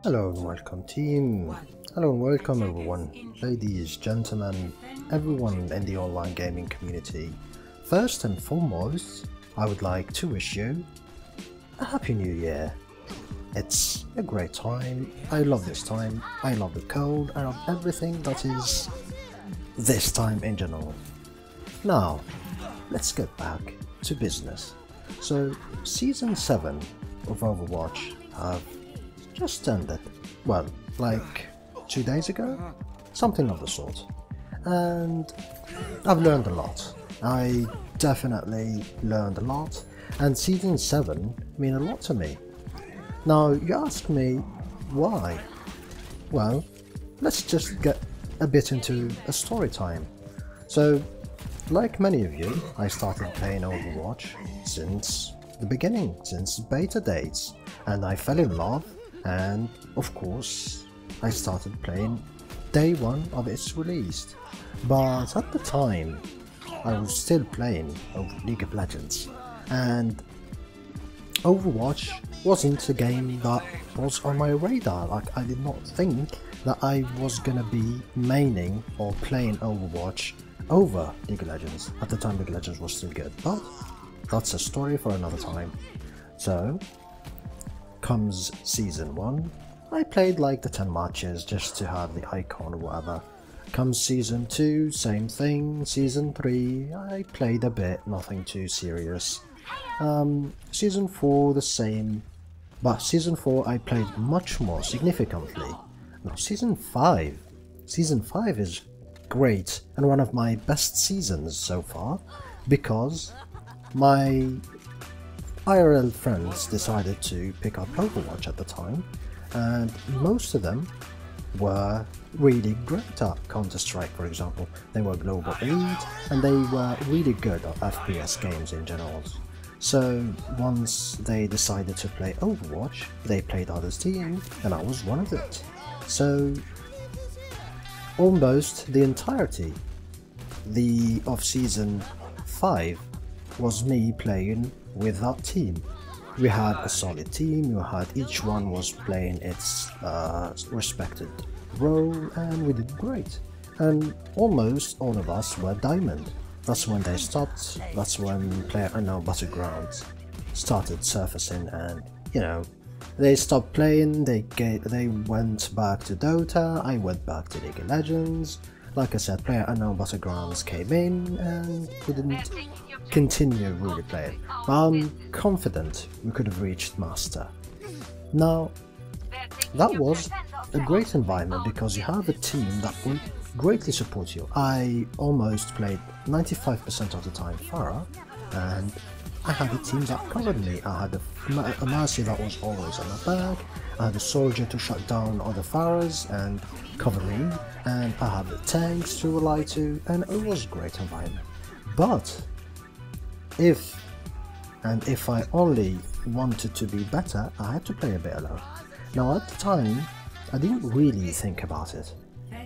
Hello and welcome team. Hello and welcome everyone, ladies, gentlemen, everyone in the online gaming community. First and foremost, I would like to wish you a happy new year. It's a great time, I love this time, I love the cold, I love everything that is this time in general. Now, let's get back to business. So, Season 7 of Overwatch have just ended, well, like 2 days ago? Something of the sort. And I've learned a lot. I definitely learned a lot, and Season 7 mean a lot to me. Now, you ask me, why? Well, let's just get a bit into a story time. So, like many of you, I started playing Overwatch since the beginning, since beta days, and I fell in love. And of course, I started playing day one of its release. But at the time, I was still playing League of Legends, and Overwatch wasn't a game that was on my radar. Like, I did not think that I was gonna be maining or playing Overwatch over League of Legends. At the time, League of Legends was still good, but that's a story for another time. So, comes Season 1, I played like the 10 matches just to have the icon or whatever. Comes Season 2, same thing. Season 3, I played a bit, nothing too serious. Season 4, the same, but Season 4 I played much more significantly. Now Season 5 is great and one of my best seasons so far, because my IRL friends decided to pick up Overwatch at the time, and most of them were really great at Counter-Strike, for example. They were global elite and they were really good at FPS games in general. So once they decided to play Overwatch, they played others' team, and I was one of it. So almost the entirety of Season 5 was me playing with that team. We had a solid team, each one was playing its respected role, and we did great. And almost all of us were diamond. That's when they stopped, that's when PlayerUnknown Battlegrounds started surfacing, and you know, they stopped playing, they went back to Dota, I went back to League of Legends. Like I said, PlayerUnknown Battlegrounds came in and we didn't continue really playing, but I'm confident we could have reached Master. Now, that was a great environment because you have a team that will greatly support you. I almost played 95% of the time Pharah, and I had a team that covered me. I had a Mercy that was always on my back, I had a soldier to shut down other Pharahs and cover me, and I had the tanks to rely to, and it was a great environment. But if I only wanted to be better, I had to play a bit alone. Now at the time, I didn't really think about it.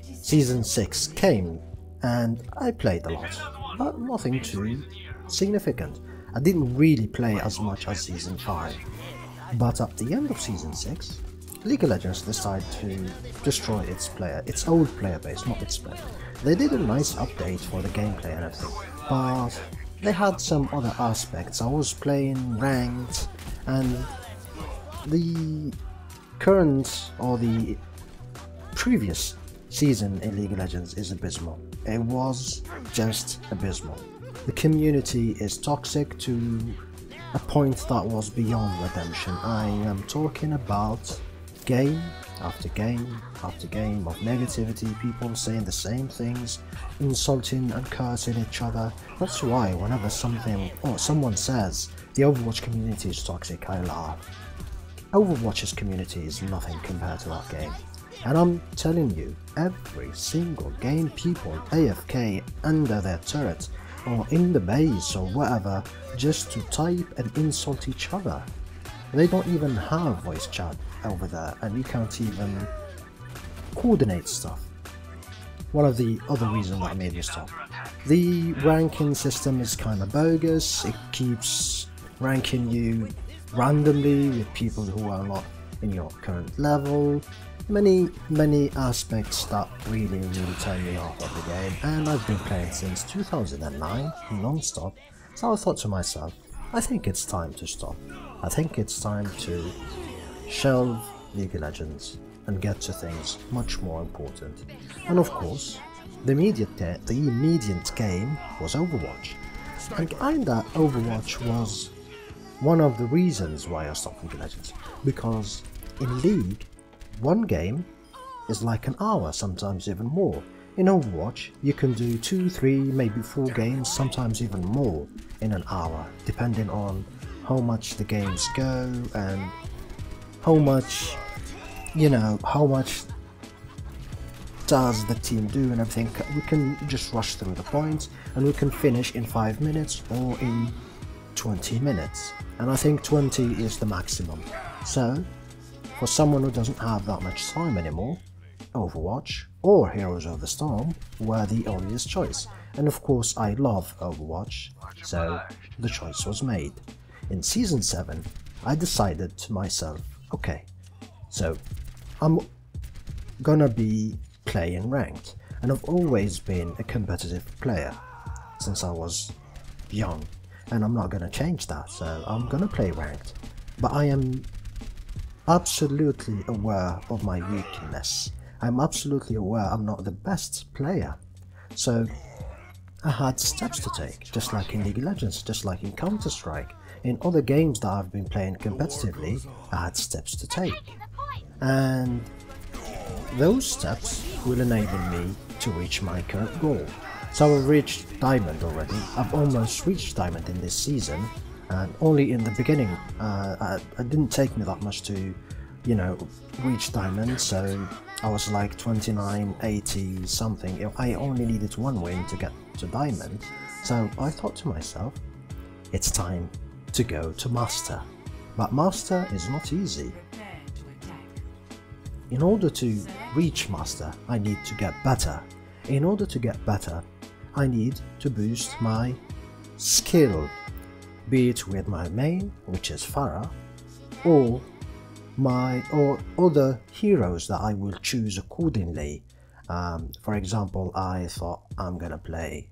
Season 6 came and I played a lot, but nothing too significant. I didn't really play as much as Season 5. But at the end of Season 6, League of Legends decided to destroy its old player base, not its player. They did a nice update for the gameplay and everything, but they had some other aspects. I was playing ranked, and the current or the previous season in League of Legends is abysmal. It was just abysmal. The community is toxic to a point that was beyond redemption. I am talking about game after game after game of negativity, people saying the same things, insulting and cursing each other. That's why whenever something or someone says the Overwatch community is toxic, I laugh. Overwatch's community is nothing compared to that game. And I'm telling you, every single game, people AFK under their turret or in the base or whatever just to type and insult each other. They don't even have voice chat over there, and you can't even coordinate stuff. One of the other reasons that made me stop. The ranking system is kinda bogus. It keeps ranking you randomly with people who are not in your current level, many aspects that really turn me off of the game, and I've been playing since 2009 non-stop. So I thought to myself, I think it's time to stop. I think it's time to shelve League of Legends and get to things much more important. And of course, the immediate game was Overwatch. And kinda Overwatch was one of the reasons why I stopped League of Legends, because in League, one game is like an hour, sometimes even more. In Overwatch, you can do 2, 3, maybe 4 games, sometimes even more in an hour, depending on how much the games go and how much, how much does the team do and everything. We can just rush through the points and we can finish in 5 minutes or in 20 minutes. And I think 20 is the maximum. So, for someone who doesn't have that much time anymore, Overwatch or Heroes of the Storm were the obvious choice. And of course I love Overwatch, so the choice was made. In Season 7, I decided to myself, okay, so I'm gonna be playing ranked, and I've always been a competitive player since I was young, and I'm not gonna change that, so I'm gonna play ranked. But I am absolutely aware of my weakness. I'm absolutely aware I'm not the best player. So I had steps to take, just like in League of Legends, just like in Counter-Strike. In other games that I've been playing competitively, I had steps to take. And those steps will enable me to reach my current goal. So I've reached Diamond already. I've almost reached Diamond in this season, and only in the beginning. It didn't take me that much to, reach Diamond, so I was like 29, 80 something. I only needed 1 win to get to Diamond, so I thought to myself, it's time to go to Master. But Master is not easy. In order to reach Master, I need to get better. In order to get better, I need to boost my skill, be it with my main, which is Pharah, or other heroes that I will choose accordingly. For example, I thought I'm gonna play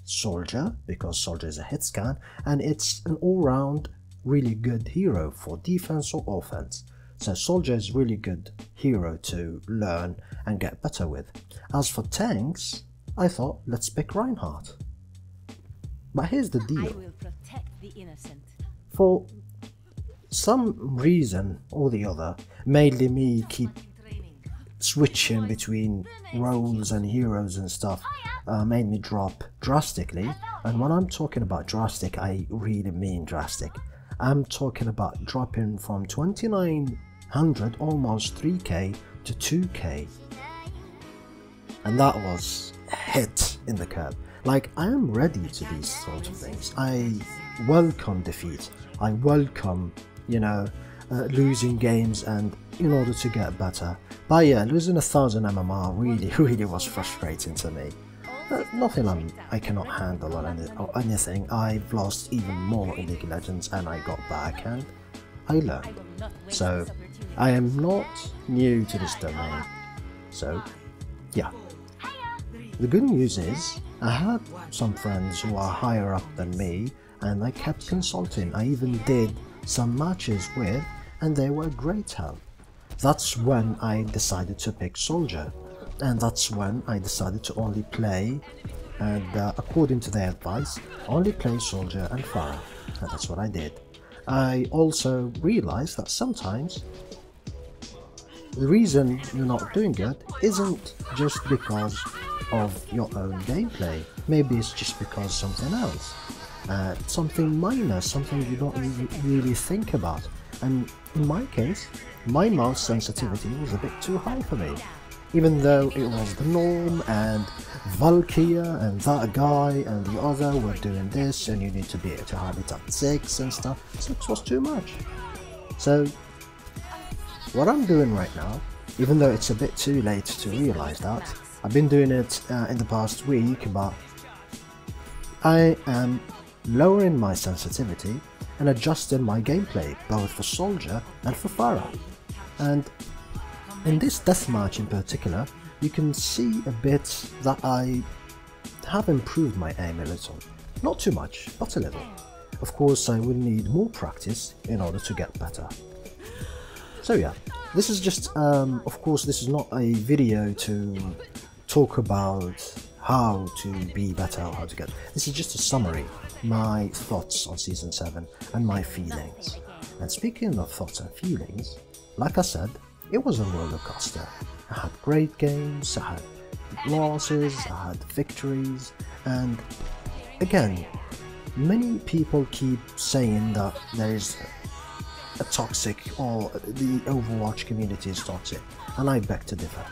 Soldier, because Soldier is a hit scan and it's an all-round really good hero for defense or offense. So Soldier is really good hero to learn and get better with. As for tanks, I thought, let's pick Reinhardt. But here's the deal. I will protect the innocent. For some reason or the other, mainly me keep switching between roles and heroes and stuff, made me drop drastically. And when I'm talking about drastic, I really mean drastic. I'm talking about dropping from 2900, almost 3k, to 2k. And that was a hit in the curb. Like, I am ready to these sort of things. I welcome defeat. I welcome, losing games, and in order to get better. But yeah, losing 1000 MMR really was frustrating to me. Nothing I cannot handle or anything. I've lost even more in League of Legends, and I got back and I learned. So I am not new to this domain. So yeah. The good news is I had some friends who are higher up than me, and I kept consulting. I even did some matches with, and they were great help. That's when I decided to pick Soldier, and that's when I decided to only play, and according to their advice, only play Soldier and Pharah, and that's what I did. I also realized that sometimes the reason you're not doing good isn't just because of your own gameplay. Maybe it's just because something else, something minor, something you don't really think about. And in my case, my mouse sensitivity was a bit too high for me, even though it was the norm, and Valkyria and that guy and the other were doing this, and you need to be able to have it at 6 and stuff. 6 was too much. So what I'm doing right now, even though it's a bit too late to realize that, I've been doing it in the past week, but I am lowering my sensitivity and adjusting my gameplay both for Soldier and for Pharah. And in this deathmatch in particular, you can see a bit that I have improved my aim a little. Not too much, but a little. Of course, I will need more practice in order to get better. So yeah, this is just, of course, this is not a video to talk about how to be better or how to get. This is just a summary, my thoughts on Season 7 and my feelings. And speaking of thoughts and feelings, like I said, it was a roller coaster. I had great games, I had losses, I had victories, and again, many people keep saying that there is a toxic, or the Overwatch community is toxic, and I beg to differ.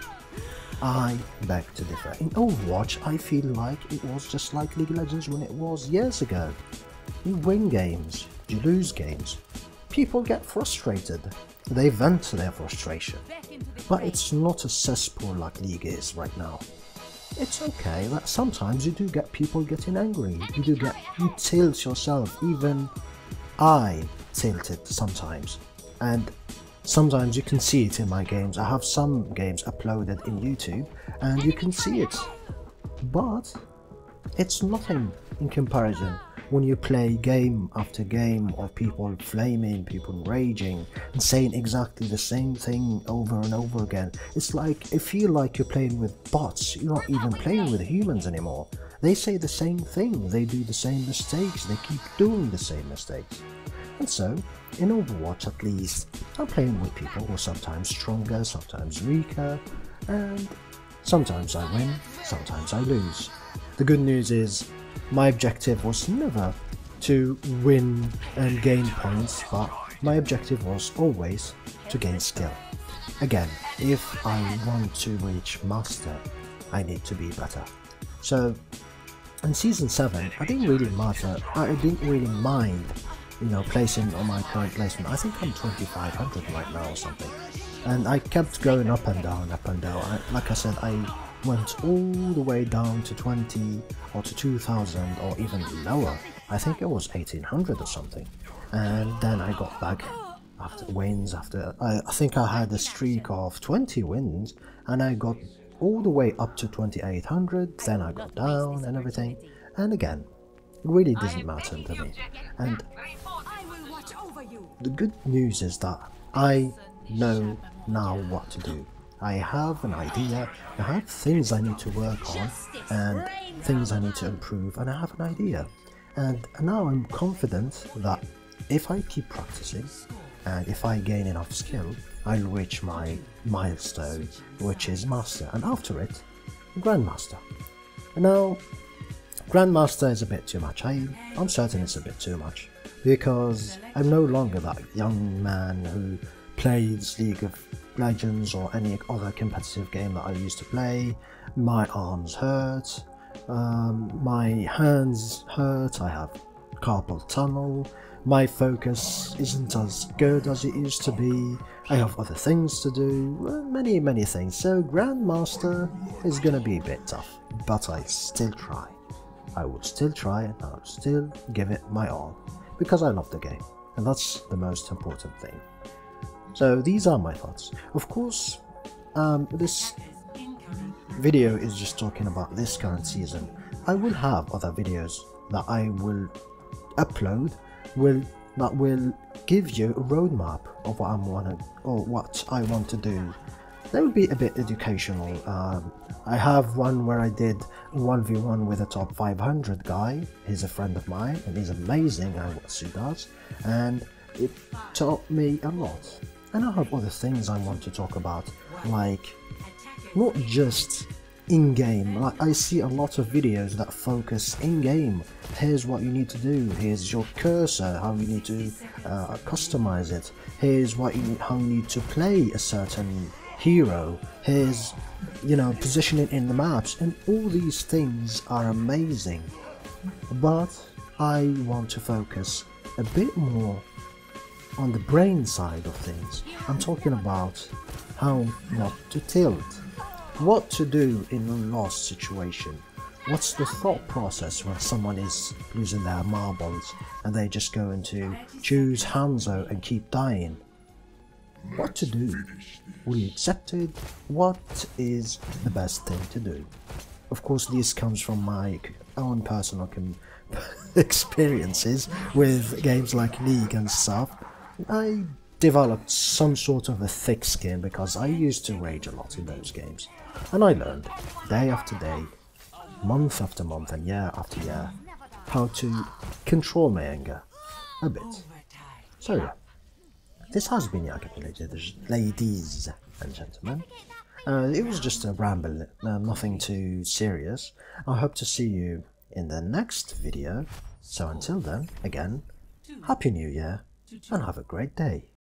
I beg to differ. In Overwatch, I feel like it was just like League of Legends when it was years ago. You win games, you lose games, people get frustrated, they vent their frustration, but it's not a cesspool like League is right now. It's okay that sometimes you do get people getting angry, you tilt yourself, even I tilted sometimes, and sometimes you can see it in my games. I have some games uploaded in YouTube and you can see it, but it's nothing in comparison when you play game after game of people flaming, people raging and saying exactly the same thing over and over again. It's like, I feel like you're playing with bots, you're not even playing with humans anymore. They say the same thing, they do the same mistakes, they keep doing the same mistakes. And so, in Overwatch at least, I'm playing with people who are sometimes stronger, sometimes weaker, and sometimes I win, sometimes I lose. The good news is, my objective was never to win and gain points, but my objective was always to gain skill. Again, if I want to reach Master, I need to be better. So, in Season 7, I didn't really mind, you know, placing on my current placement. I think I'm 2500 right now or something. And I kept going up and down, up and down. Like I said, I went all the way down to 20 or to 2000 or even lower. I think it was 1800 or something. And then I got back after wins, I think I had a streak of 20 wins and I got all the way up to 2800, then I got down and everything. And again, it really doesn't matter to me. And the good news is that I know now what to do. I have an idea, I have things I need to work on and things I need to improve, and I have an idea. And now I'm confident that if I keep practicing and if I gain enough skill, I'll reach my milestone, which is Master, and after it, Grandmaster. And now, Grandmaster is a bit too much. I'm certain it's a bit too much, because I'm no longer that young man who plays League of Legends or any other competitive game that I used to play. My arms hurt, my hands hurt, I have carpal tunnel, my focus isn't as good as it used to be, I have other things to do, many things. So Grandmaster is gonna be a bit tough, but I still try. I will still try and I'll still give it my all, because I love the game, and that's the most important thing. So these are my thoughts. Of course, this video is just talking about this current season. I will have other videos that I will upload that will give you a roadmap of what I want to do. They will be a bit educational. I have one where I did 1v1 with a top 500 guy. He's a friend of mine and he's amazing at what he does, and it taught me a lot. And I have other things I want to talk about, like not just in-game. Like, I see a lot of videos that focus in-game. Here's what you need to do, here's your cursor, how you need to customize it, here's how you need to play a certain hero, here's, you know, positioning in the maps, and all these things are amazing. But I want to focus a bit more on the brain side of things. I'm talking about how not to tilt, what to do in a lost situation, what's the thought process when someone is losing their marbles and they just go into choose Hanzo and keep dying. what to do. We accepted what is the best thing to do. Of course, this comes from my own personal experiences with games like League and stuff. I developed some sort of a thick skin because I used to rage a lot in those games. And I learned, day after day, month after month and year after year, how to control my anger a bit. So yeah, this has been Yagami, ladies and gentlemen. It was just a ramble, nothing too serious. I hope to see you in the next video. So until then, again, Happy New Year and have a great day.